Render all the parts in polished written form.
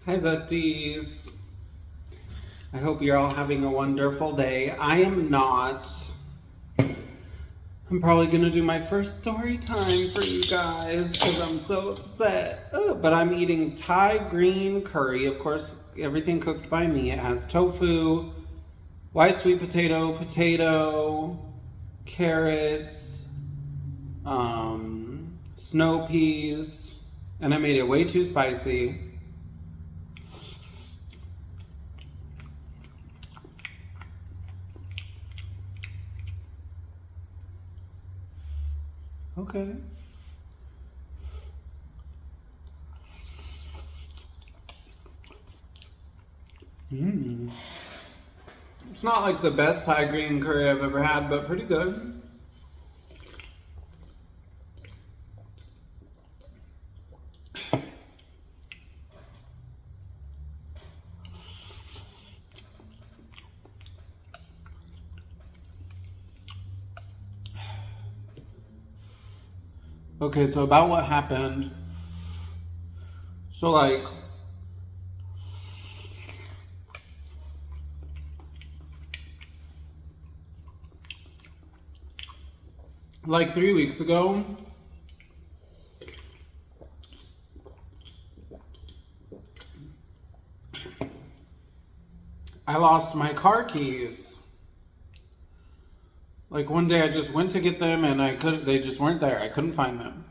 Hi Zesties. I hope you're all having a wonderful day. I am not. I'm probably gonna do my first story time for you guys because I'm so upset. Oh, but I'm eating Thai green curry. Of course, everything cooked by me. It has tofu, white sweet potato, carrots, snow peas, and I made it way too spicy. Okay. Mmm. It's not like the best Thai green curry I've ever had, but pretty good. Okay, so about what happened. So like 3 weeks ago, I lost my car keys. Like one day I just went to get them and they just weren't there. I couldn't find them.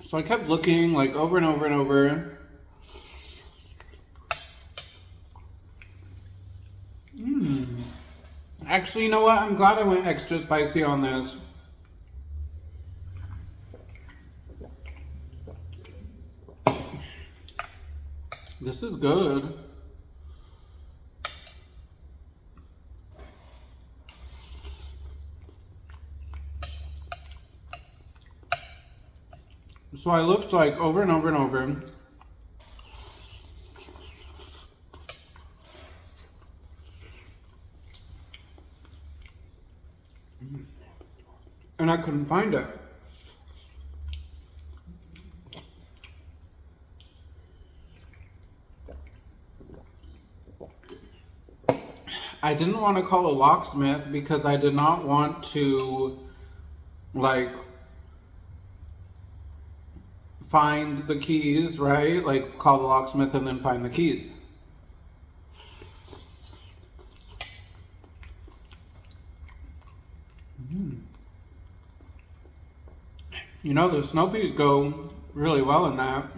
So I kept looking like over and over and over. Actually, you know what? I'm glad I went extra spicy on this. This is good. So I looked like over and over and over. And I couldn't find it. I didn't want to call a locksmith because I did not want to, like, find the keys, right? Like, call the locksmith and then find the keys. You know, the snow peas go really well in that.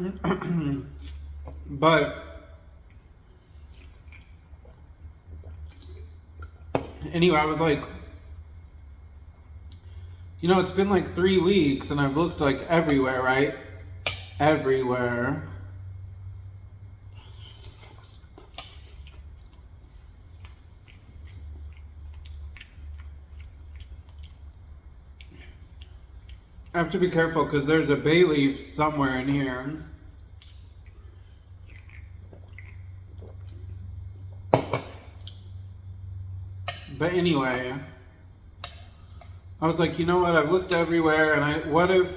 But anyway, I was like, you know, it's been like 3 weeks and I've looked like everywhere, right? Everywhere. I have to be careful because there's a bay leaf somewhere in here. But anyway, I was like, you know what? I've looked everywhere and what if,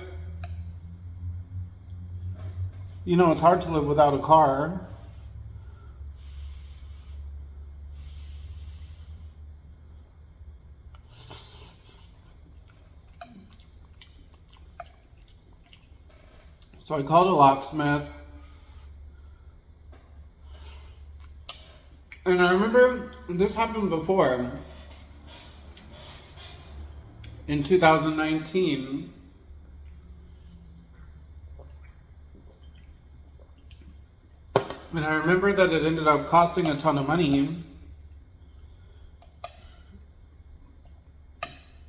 you know, it's hard to live without a car. So I called a locksmith. And I remember this happened before. In 2019. And I remember that it ended up costing a ton of money.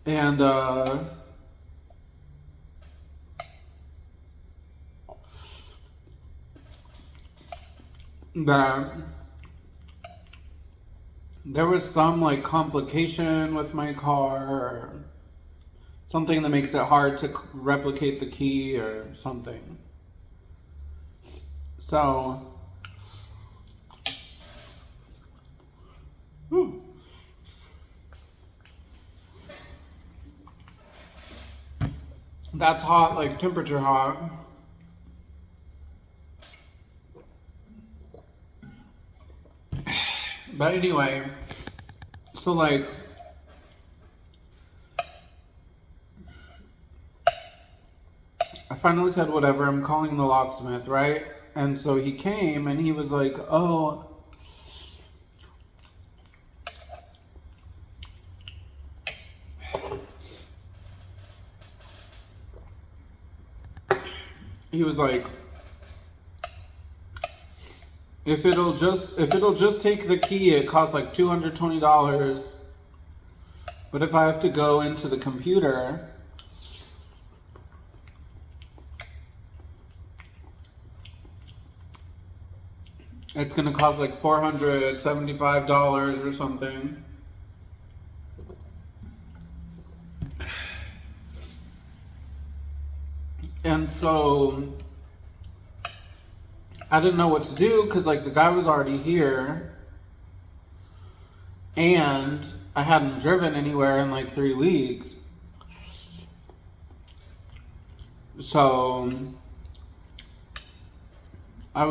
And that there was some like complication with my car or something that makes it hard to replicate the key or something. So whew. That's hot, like temperature hot. But anyway, so like, I finally said, whatever, I'm calling the locksmith, right? And so he came and he was like, oh, he was like, if it'll just take the key, it costs like $220. But if I have to go into the computer, it's gonna cost like $475 or something. And so I didn't know what to do because like the guy was already here and I hadn't driven anywhere in like 3 weeks. So I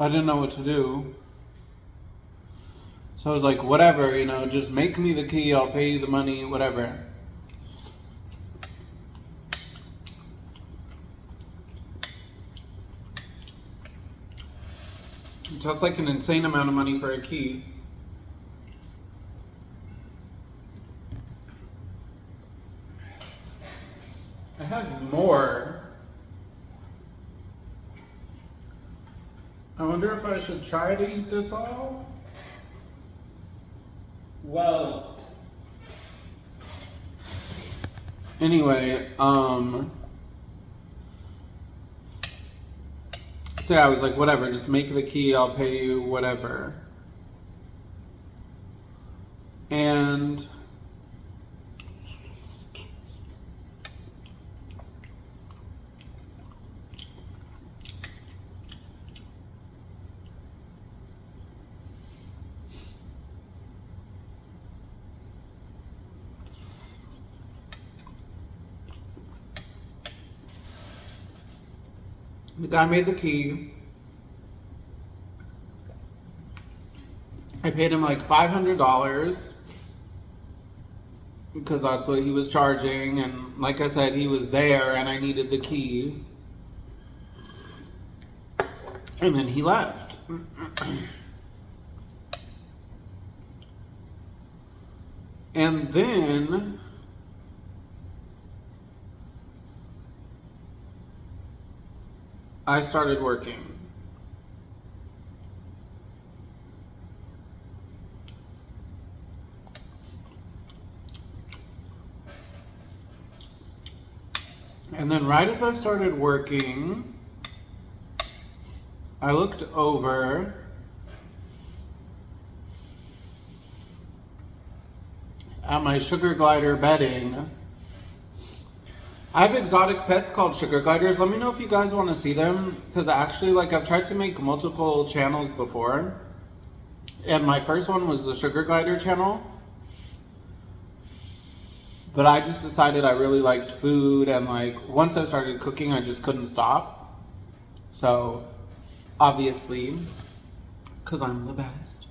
didn't know what to do. So I was like, whatever, you know, just make me the key, I'll pay you the money, whatever. So that's like an insane amount of money for a key. I have more. I wonder if I should try to eat this all. Well, anyway, so yeah, I was like, whatever, just make the key, I'll pay you, whatever. And the guy made the key. I paid him like $500 because that's what he was charging. And like I said, he was there and I needed the key. And then he left. And then I started working. And then right as I started working, I looked over at my sugar glider bedding. I have exotic pets called sugar gliders. Let me know if you guys want to see them, because actually, like, I've tried to make multiple channels before, and my first one was the sugar glider channel, but I just decided I really liked food, and like once I started cooking I just couldn't stop. So obviously, because I'm the best.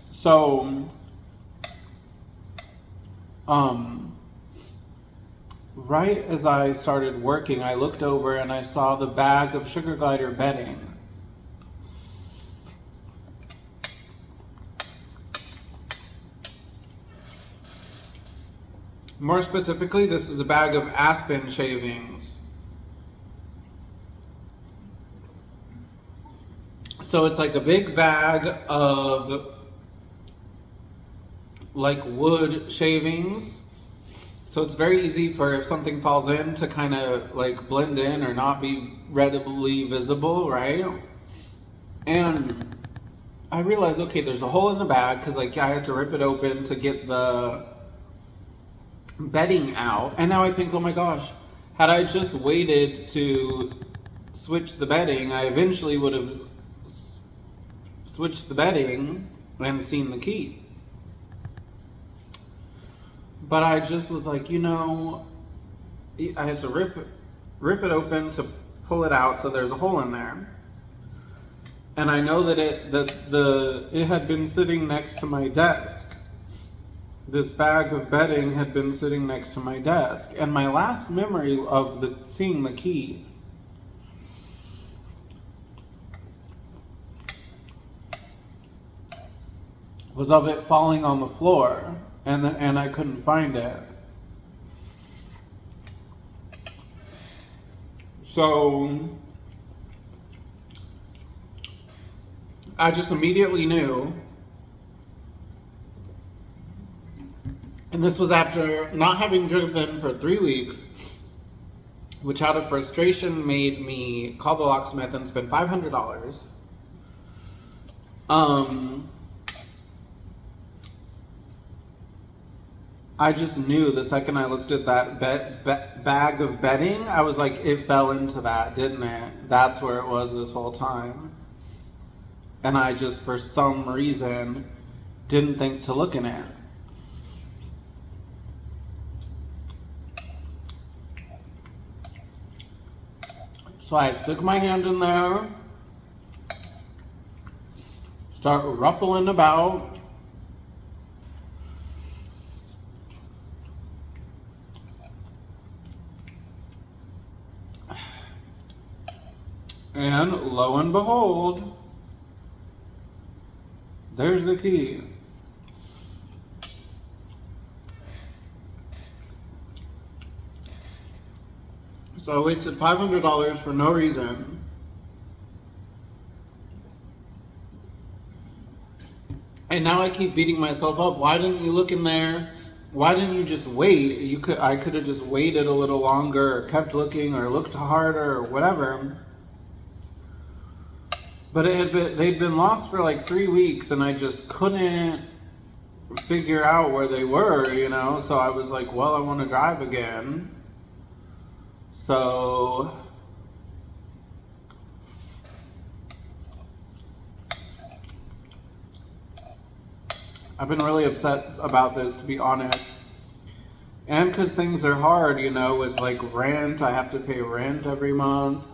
So right as I started working, I looked over and I saw the bag of sugar glider bedding. More specifically, this is a bag of aspen shavings. So it's like a big bag of like wood shavings. So it's very easy for if something falls in to kind of like blend in or not be readily visible, right? And I realized, okay, there's a hole in the bag because like I had to rip it open to get the bedding out. And now I think, oh my gosh, had I just waited to switch the bedding, I eventually would have switched the bedding and seen the key. But I just was like, you know, I had to rip it open to pull it out, so there's a hole in there. And I know that it had been sitting next to my desk. This bag of bedding had been sitting next to my desk, and my last memory of seeing the key was of it falling on the floor, and I couldn't find it. So I just immediately knew, and this was after not having driven for 3 weeks, which out of frustration made me call the locksmith and spend $500. I just knew the second I looked at that bag of bedding, I was like, it fell into that, didn't it? That's where it was this whole time. And I just, for some reason, didn't think to look in it. So I stick my hand in there, start ruffling about. And lo and behold, there's the key. So I wasted $500 for no reason. And now I keep beating myself up. Why didn't you look in there? Why didn't you just wait? I could have just waited a little longer, or kept looking, or looked harder, or whatever. But they'd been lost for like 3 weeks, and I just couldn't figure out where they were, you know? So I was like, well, I want to drive again. So I've been really upset about this, to be honest. And because things are hard, you know, with like rent. I have to pay rent every month.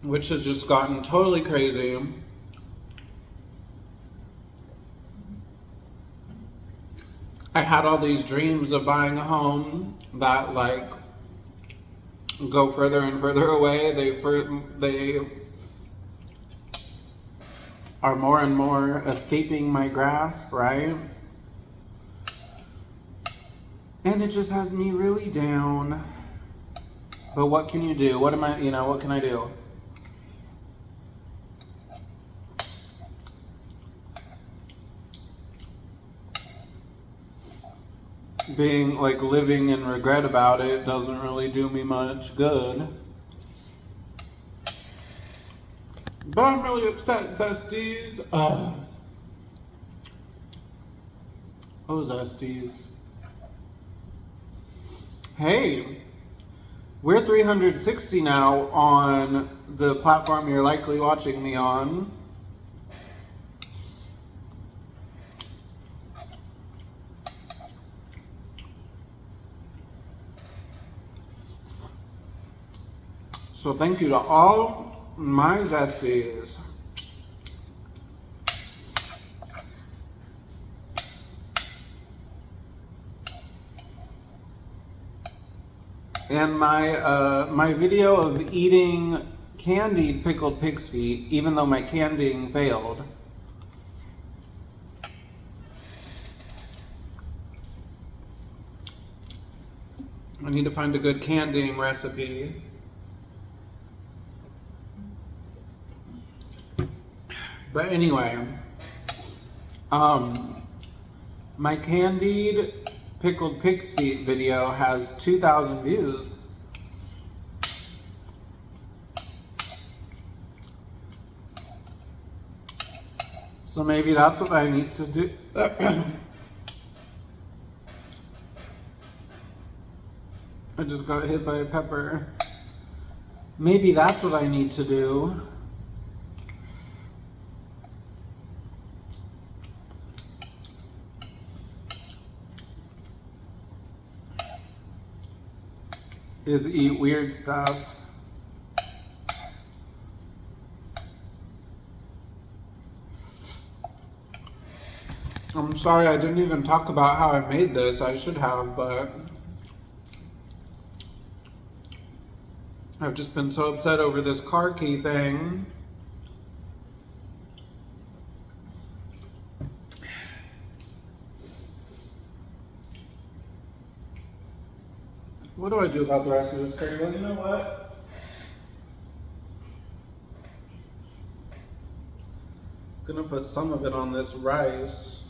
Which has just gotten totally crazy. I had all these dreams of buying a home that like go further and further away. They are more and more escaping my grasp, right? And it just has me really down. But what can you do? What can I do? Being like living in regret about it doesn't really do me much good. But I'm really upset, Zesties. Oh, Zesties. Hey, we're 360 now on the platform you're likely watching me on. So thank you to all my Zesties. And my video of eating candied pickled pig's feet, even though my candying failed. I need to find a good candying recipe. But anyway, my candied pickled pig's feet video has 2,000 views. So maybe that's what I need to do. I just got hit by a pepper. Maybe that's what I need to do. is eat weird stuff. I'm sorry I didn't even talk about how I made this. I should have, but I've just been so upset over this car key thing. What do I do about the rest of this curry? Well, you know what? I'm gonna put some of it on this rice.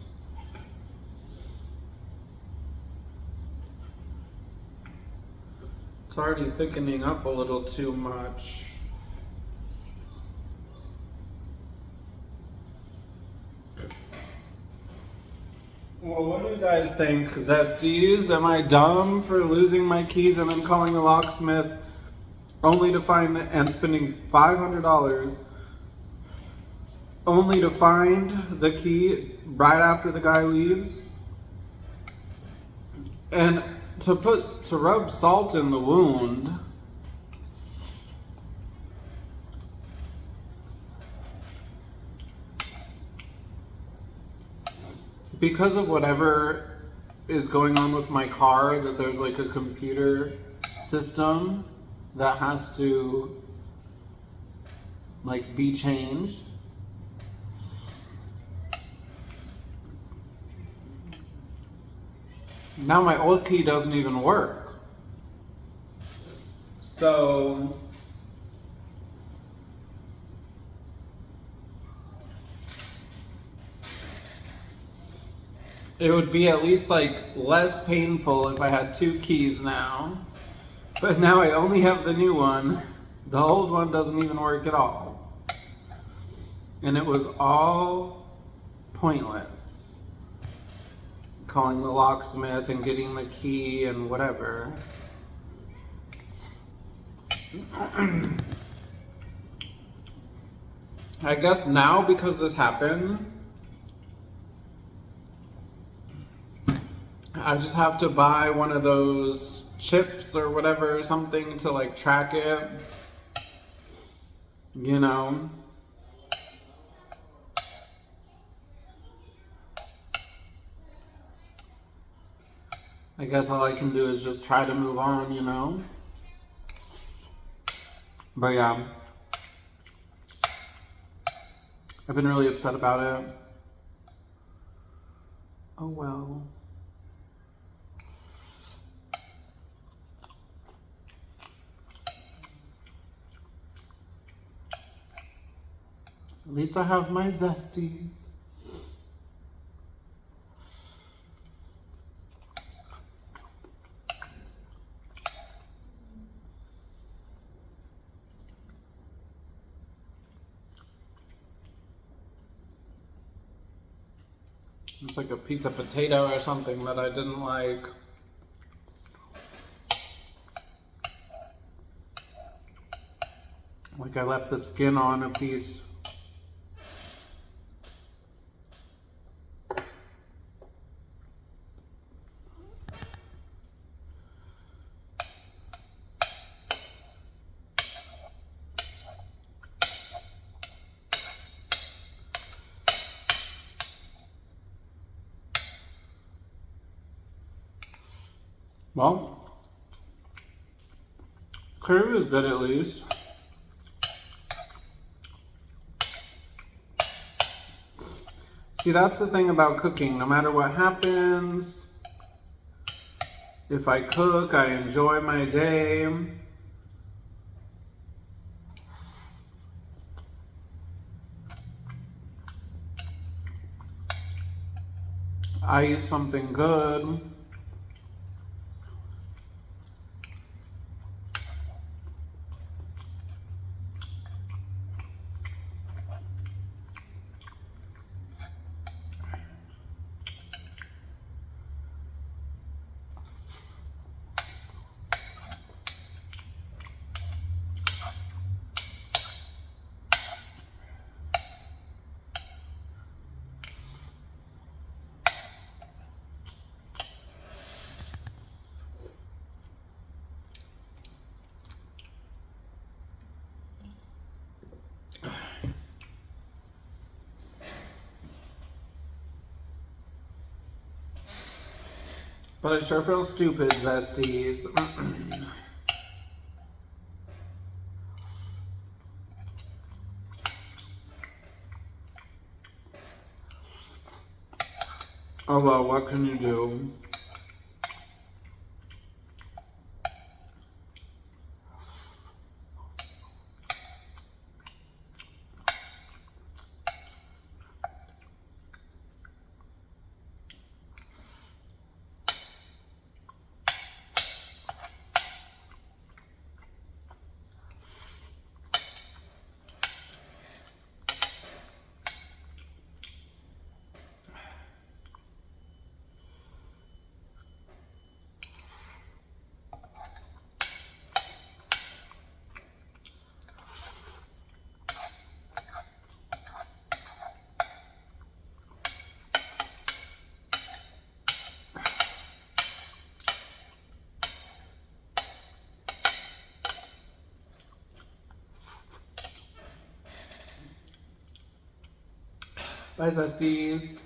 It's already thickening up a little too much. Well, what do you guys think? Zesties, am I dumb for losing my keys and then calling the locksmith only to find and spending $500 only to find the key right after the guy leaves? And to rub salt in the wound. Because of whatever is going on with my car, that there's like a computer system that has to like be changed. Now my old key doesn't even work. So it would be at least like less painful if I had two keys now. But now I only have the new one. The old one doesn't even work at all. And it was all pointless. Calling the locksmith and getting the key and whatever. I guess now, because this happened, I just have to buy one of those chips or whatever, something to like track it, you know. I guess all I can do is just try to move on, you know. But yeah, I've been really upset about it. Oh well. At least I have my Zesties. It's like a piece of potato or something that I didn't like. Like I left the skin on a piece. Well, curry was good at least. See, that's the thing about cooking. No matter what happens, if I cook, I enjoy my day. I eat something good. But I sure feel stupid, Zesties. Oh well, what can you do? Bye, Zesties.